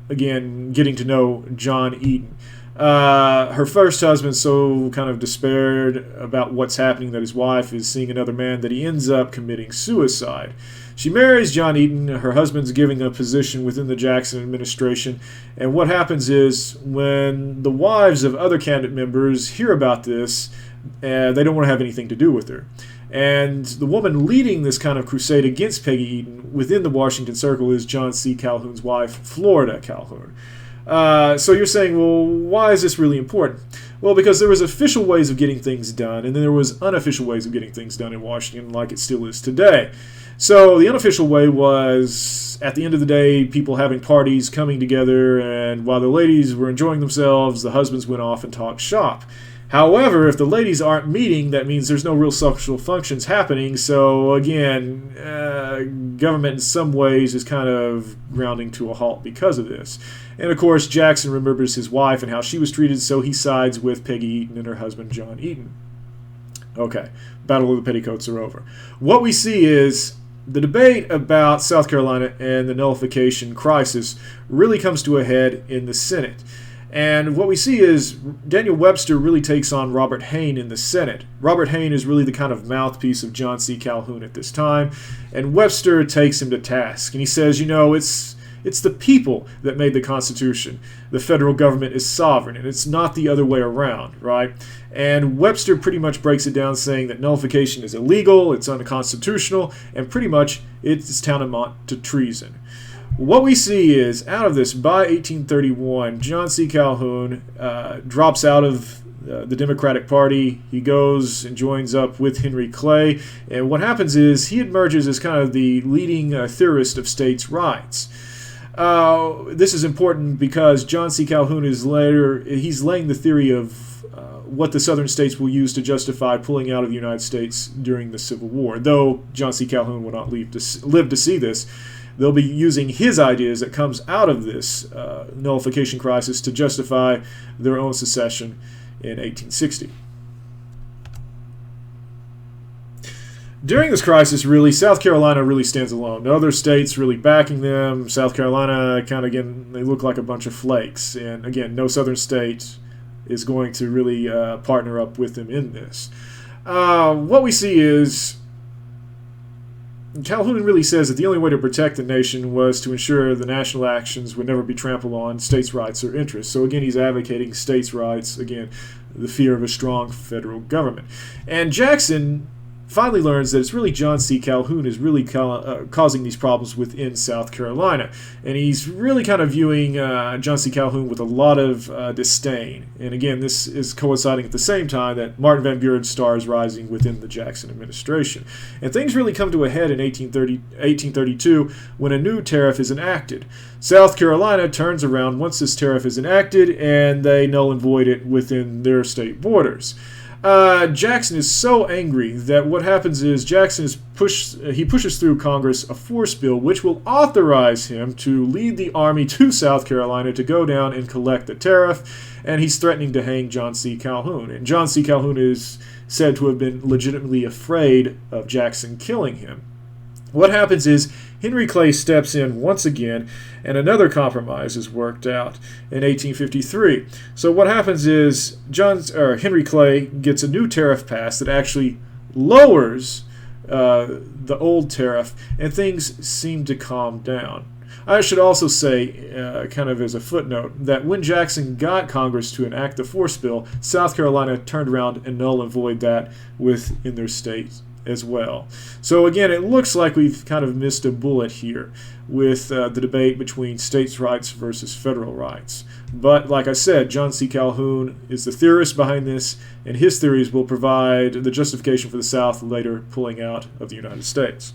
again, getting to know John Eaton. Her first husband so kind of despaired about what's happening that his wife is seeing another man that he ends up committing suicide. She marries John Eaton. Her husband's giving a position within the Jackson administration. And what happens is when the wives of other cabinet members hear about this, they don't want to have anything to do with her. And the woman leading this kind of crusade against Peggy Eaton within the Washington Circle is John C. Calhoun's wife, Florida Calhoun. So you're saying, well, why is this really important? Well, because there was official ways of getting things done, and then there was unofficial ways of getting things done in Washington, like it still is today. So the unofficial way was, at the end of the day, people having parties, coming together, and while the ladies were enjoying themselves, the husbands went off and talked shop. However, if the ladies aren't meeting, that means there's no real social functions happening. So again, government in some ways is kind of grounding to a halt because of this. And of course, Jackson remembers his wife and how she was treated, so he sides with Peggy Eaton and her husband, John Eaton. Okay, Battle of the Petticoats are over. What we see is the debate about South Carolina and the nullification crisis really comes to a head in the Senate. And what we see is Daniel Webster really takes on Robert Hayne in the Senate. Robert Hayne is really the kind of mouthpiece of John C. Calhoun at this time, and Webster takes him to task. And he says, it's the people that made the Constitution. The federal government is sovereign, and it's not the other way around, right? And Webster pretty much breaks it down saying that nullification is illegal, it's unconstitutional, and pretty much it's tantamount to treason. What we see is, out of this, by 1831, John C. Calhoun drops out of the Democratic Party. He goes and joins up with Henry Clay. And what happens is he emerges as kind of the leading theorist of states' rights. This is important because John C. Calhoun he's laying the theory of what the southern states will use to justify pulling out of the United States during the Civil War. Though John C. Calhoun will not live to see this, they'll be using his ideas that comes out of this nullification crisis to justify their own secession in 1860. During this crisis, really, South Carolina really stands alone. No other states really backing them. South Carolina, kind of, again, they look like a bunch of flakes. And again, no southern state is going to really partner up with them in this. What we see is Calhoun really says that the only way to protect the nation was to ensure the national actions would never be trampled on states' rights or interests. So again, he's advocating states' rights, again, the fear of a strong federal government. And Jackson finally learns that it's really John C. Calhoun is really causing these problems within South Carolina. And he's really kind of viewing John C. Calhoun with a lot of disdain. And again, this is coinciding at the same time that Martin Van Buren's star is rising within the Jackson administration. And things really come to a head in 1832 when a new tariff is enacted. South Carolina turns around once this tariff is enacted, and they null and void it within their state borders. Jackson is so angry that what happens is he pushes through Congress a force bill which will authorize him to lead the army to South Carolina to go down and collect the tariff, and he's threatening to hang John C. Calhoun. And John C. Calhoun is said to have been legitimately afraid of Jackson killing him. What happens is Henry Clay steps in once again, and another compromise is worked out in 1853. So what happens is Henry Clay gets a new tariff passed that actually lowers the old tariff, and things seem to calm down. I should also say, kind of as a footnote, that when Jackson got Congress to enact the force bill, South Carolina turned around and null and void that within their state as well. So again, it looks like we've kind of missed a bullet here with the debate between states' rights versus federal rights. But like I said, John C. Calhoun is the theorist behind this, and his theories will provide the justification for the South later pulling out of the United States.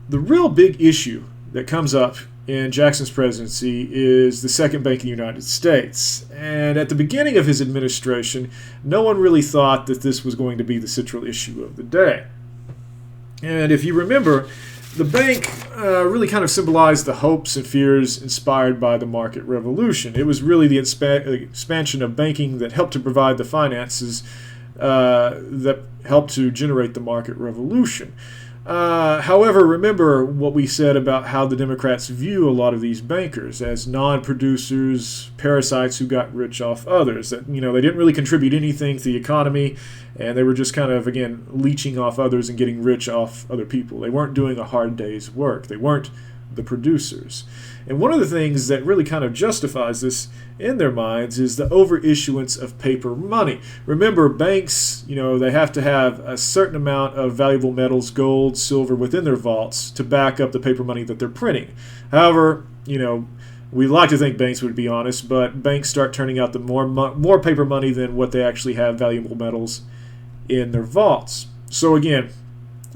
The real big issue that comes up in Jackson's presidency is the Second Bank of the United States. And at the beginning of his administration, no one really thought that this was going to be the central issue of the day. And if you remember, the bank really kind of symbolized the hopes and fears inspired by the market revolution. It was really the expansion of banking that helped to provide the finances that helped to generate the market revolution. However, remember what we said about how the Democrats view a lot of these bankers as non-producers, parasites who got rich off others. That, they didn't really contribute anything to the economy, and they were just kind of, again, leeching off others and getting rich off other people. They weren't doing a hard day's work. They weren't the producers. And one of the things that really kind of justifies this in their minds is the overissuance of paper money. Remember, banks, they have to have a certain amount of valuable metals, gold, silver, within their vaults to back up the paper money that they're printing. However, we like to think banks would be honest, but banks start turning out the more paper money than what they actually have valuable metals in their vaults. So again,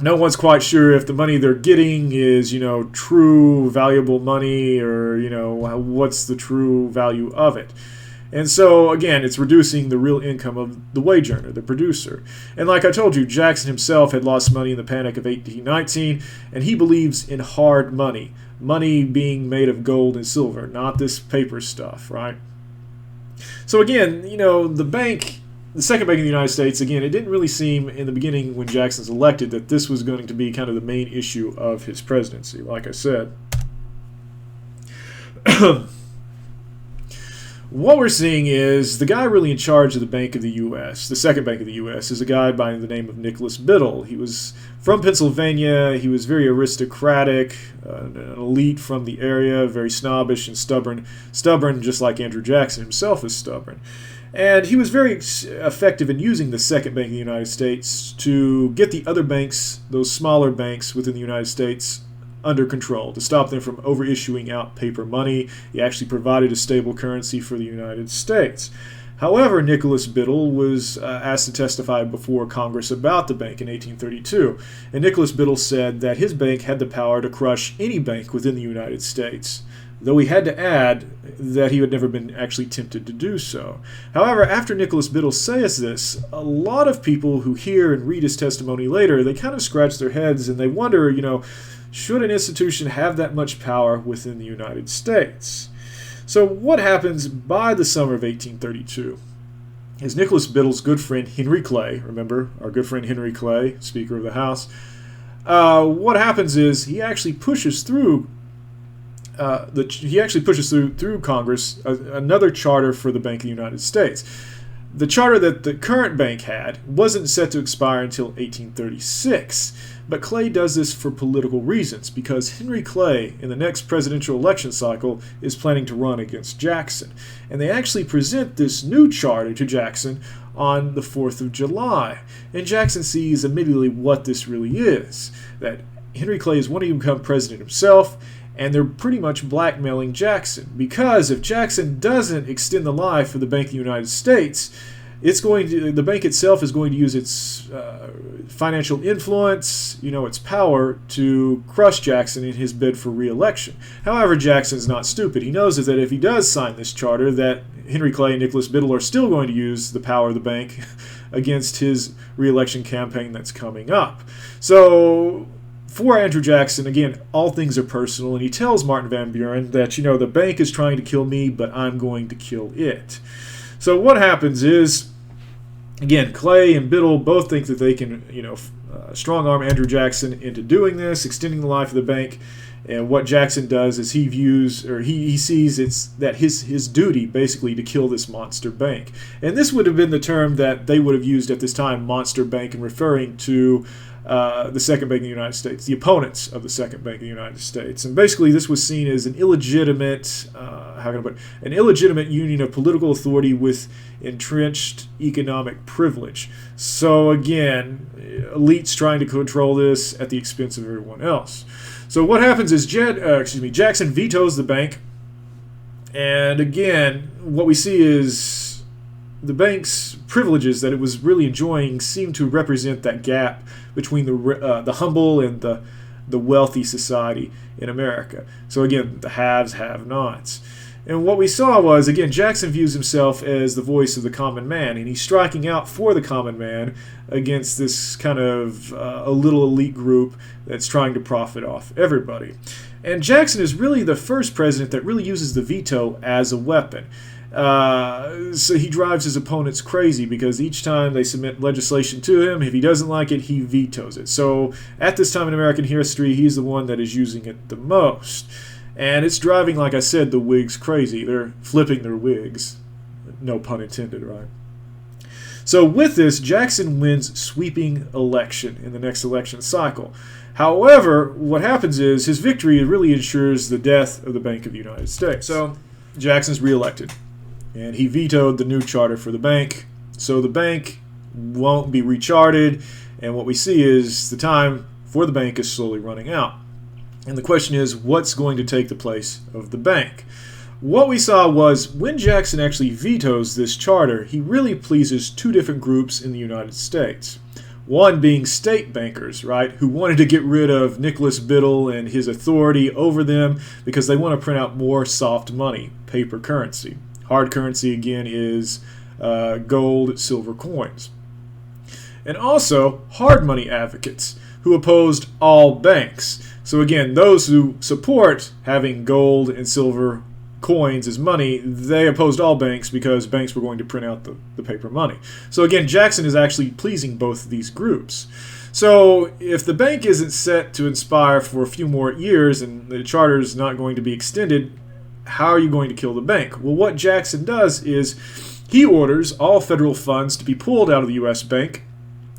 no one's quite sure if the money they're getting is, true valuable money or, what's the true value of it. And so, again, it's reducing the real income of the wage earner, the producer. And like I told you, Jackson himself had lost money in the Panic of 1819, and he believes in hard money, money being made of gold and silver, not this paper stuff, right? So again, the Second Bank of the United States, again, it didn't really seem in the beginning when Jackson's elected that this was going to be kind of the main issue of his presidency, like I said. What we're seeing is the guy really in charge of the Bank of the U.S., the Second Bank of the U.S., is a guy by the name of Nicholas Biddle. He was from Pennsylvania. He was very aristocratic, an elite from the area, very snobbish and stubborn just like Andrew Jackson himself is stubborn. And he was very effective in using the Second Bank of the United States to get the other banks, those smaller banks within the United States, under control, to stop them from overissuing out paper money. He actually provided a stable currency for the United States. However, Nicholas Biddle was asked to testify before Congress about the bank in 1832. And Nicholas Biddle said that his bank had the power to crush any bank within the United States. though he had to add that he had never been actually tempted to do so. However, after Nicholas Biddle says this, a lot of people who hear and read his testimony later, they kind of scratch their heads and they wonder, should an institution have that much power within the United States? So what happens by the summer of 1832 is Nicholas Biddle's good friend Henry Clay, remember our good friend Henry Clay, Speaker of the House, what happens is he actually pushes through through Congress another charter for the Bank of the United States. The charter that the current bank had wasn't set to expire until 1836, but Clay does this for political reasons because Henry Clay, in the next presidential election cycle, is planning to run against Jackson. And they actually present this new charter to Jackson on the 4th of July. And Jackson sees immediately what this really is, that Henry Clay is wanting to become president himself, and they're pretty much blackmailing Jackson. Because if Jackson doesn't extend the life of the Bank of the United States, the bank itself is going to use its financial influence, its power to crush Jackson in his bid for re-election. However, Jackson's not stupid. He knows that if he does sign this charter, that Henry Clay and Nicholas Biddle are still going to use the power of the bank against his re-election campaign that's coming up. So for Andrew Jackson, again, all things are personal, and he tells Martin Van Buren that, the bank is trying to kill me, but I'm going to kill it. So what happens is, again, Clay and Biddle both think that they can, strong-arm Andrew Jackson into doing this, extending the life of the bank. And what Jackson does is he sees it's that his duty basically to kill this monster bank. And this would have been the term that they would have used at this time, monster bank, in referring to the Second Bank of the United States, the opponents of the Second Bank of the United States. And basically this was seen as an illegitimate, an illegitimate union of political authority with entrenched economic privilege. So again, elites trying to control this at the expense of everyone else. So what happens is Jackson vetoes the bank, and again, what we see is the bank's privileges that it was really enjoying seem to represent that gap between the humble and the wealthy society in America. So again, the haves, have-nots. And what we saw was, again, Jackson views himself as the voice of the common man, and he's striking out for the common man against this kind of a little elite group that's trying to profit off everybody. And Jackson is really the first president that really uses the veto as a weapon. So he drives his opponents crazy because each time they submit legislation to him, if he doesn't like it, he vetoes it. So at this time in American history, he's the one that is using it the most. And it's driving, like I said, the Whigs crazy. They're flipping their wigs. No pun intended, right? So with this, Jackson wins sweeping election in the next election cycle. However, what happens is his victory really ensures the death of the Bank of the United States. So Jackson's reelected, and he vetoed the new charter for the bank. So the bank won't be recharted, and what we see is the time for the bank is slowly running out. And the question is, what's going to take the place of the bank? What we saw was when Jackson actually vetoes this charter, he really pleases two different groups in the United States. One being state bankers, right, who wanted to get rid of Nicholas Biddle and his authority over them because they want to print out more soft money, paper currency. Hard currency, again, is gold, silver coins. And also hard money advocates who opposed all banks. So again, those who support having gold and silver coins as money, they opposed all banks because banks were going to print out the paper money. So again, Jackson is actually pleasing both of these groups. So if the bank isn't set to expire for a few more years and the charter is not going to be extended, how are you going to kill the bank? Well, what Jackson does is he orders all federal funds to be pulled out of the U.S. bank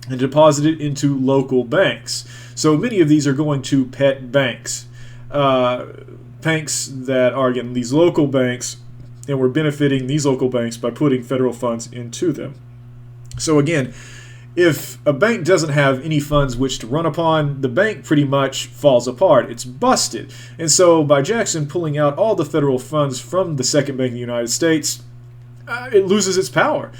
and deposited into local banks. So many of these are going to pet banks. Banks that are, again, these local banks, and we're benefiting these local banks by putting federal funds into them. So again, if a bank doesn't have any funds which to run upon, the bank pretty much falls apart. It's busted. And so by Jackson pulling out all the federal funds from the Second Bank of the United States, it loses its power.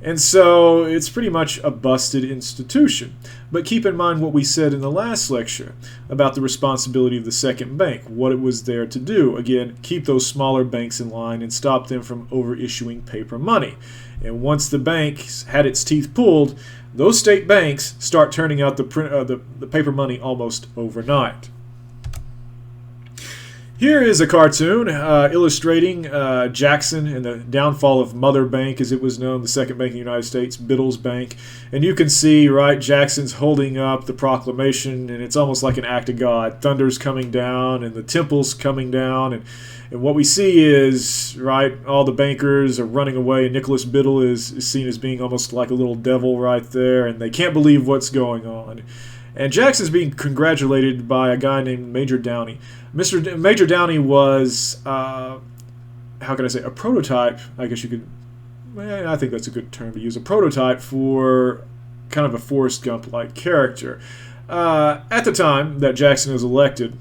And so it's pretty much a busted institution. But keep in mind what we said in the last lecture about the responsibility of the second bank, what it was there to do. Again, keep those smaller banks in line and stop them from overissuing paper money. And once the bank had its teeth pulled, those state banks start turning out the paper money almost overnight. Here is a cartoon illustrating Jackson and the downfall of Mother Bank, as it was known, the second bank in the United States, Biddle's Bank. And you can see, right, Jackson's holding up the proclamation, and it's almost like an act of God. Thunder's coming down, and the temple's coming down, and what we see is, right, all the bankers are running away, and Nicholas Biddle is seen as being almost like a little devil right there, and they can't believe what's going on. And Jackson's being congratulated by a guy named Major Downey. Major Downey was, how can I say, a prototype, I guess you could, I think that's a good term to use, a prototype for kind of a Forrest Gump-like character. At the time that Jackson was elected,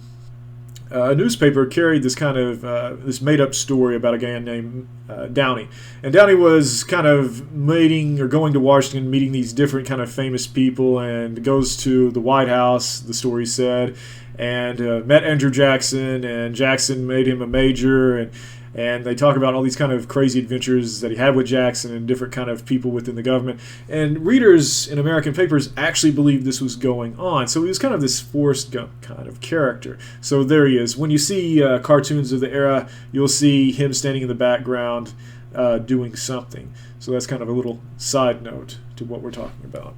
a newspaper carried this kind of this made-up story about a guy named Downey. And Downey was kind of going to Washington, meeting these different kind of famous people, and goes to the White House, the story said, and met Andrew Jackson, and Jackson made him a major, and they talk about all these kind of crazy adventures that he had with Jackson and different kind of people within the government. And readers in American papers actually believed this was going on. So he was kind of this Forrest Gump kind of character. So there he is. When you see cartoons of the era, you'll see him standing in the background doing something. So that's kind of a little side note to what we're talking about.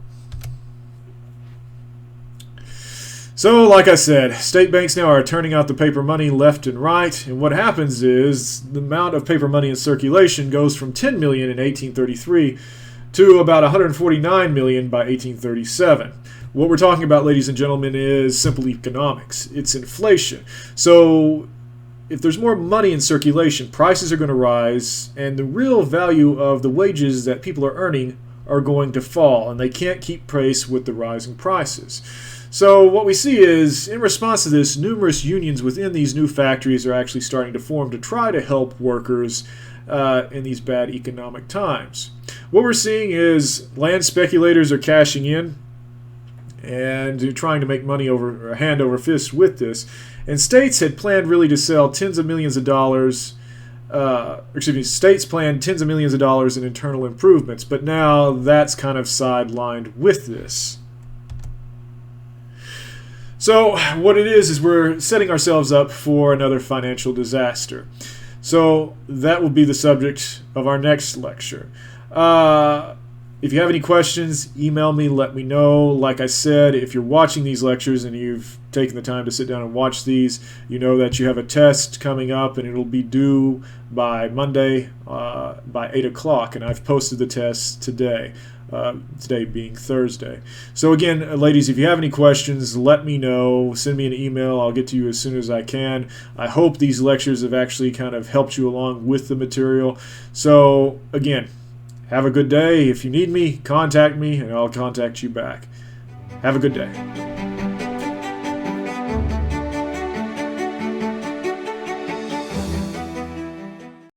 So, like I said, state banks now are turning out the paper money left and right, and what happens is the amount of paper money in circulation goes from 10 million in 1833 to about 149 million by 1837. What we're talking about, ladies and gentlemen, is simple economics. It's inflation. So, if there's more money in circulation, prices are going to rise, and the real value of the wages that people are earning are going to fall, and they can't keep pace with the rising prices. So what we see is, in response to this, numerous unions within these new factories are actually starting to form to try to help workers in these bad economic times. What we're seeing is land speculators are cashing in and trying to make money hand over fist with this. And states had planned really to sell tens of millions of dollars states planned tens of millions of dollars in internal improvements, but now that's kind of sidelined with this. So what it is we're setting ourselves up for another financial disaster. So that will be the subject of our next lecture. If you have any questions, email me, let me know. Like I said, if you're watching these lectures and you've taken the time to sit down and watch these, you know that you have a test coming up and it'll be due by Monday by 8 o'clock. And I've posted the test today. Today being Thursday. So again, ladies, if you have any questions, let me know. Send me an email. I'll get to you as soon as I can. I hope these lectures have actually kind of helped you along with the material. So again, have a good day. If you need me, contact me and I'll contact you back. Have a good day.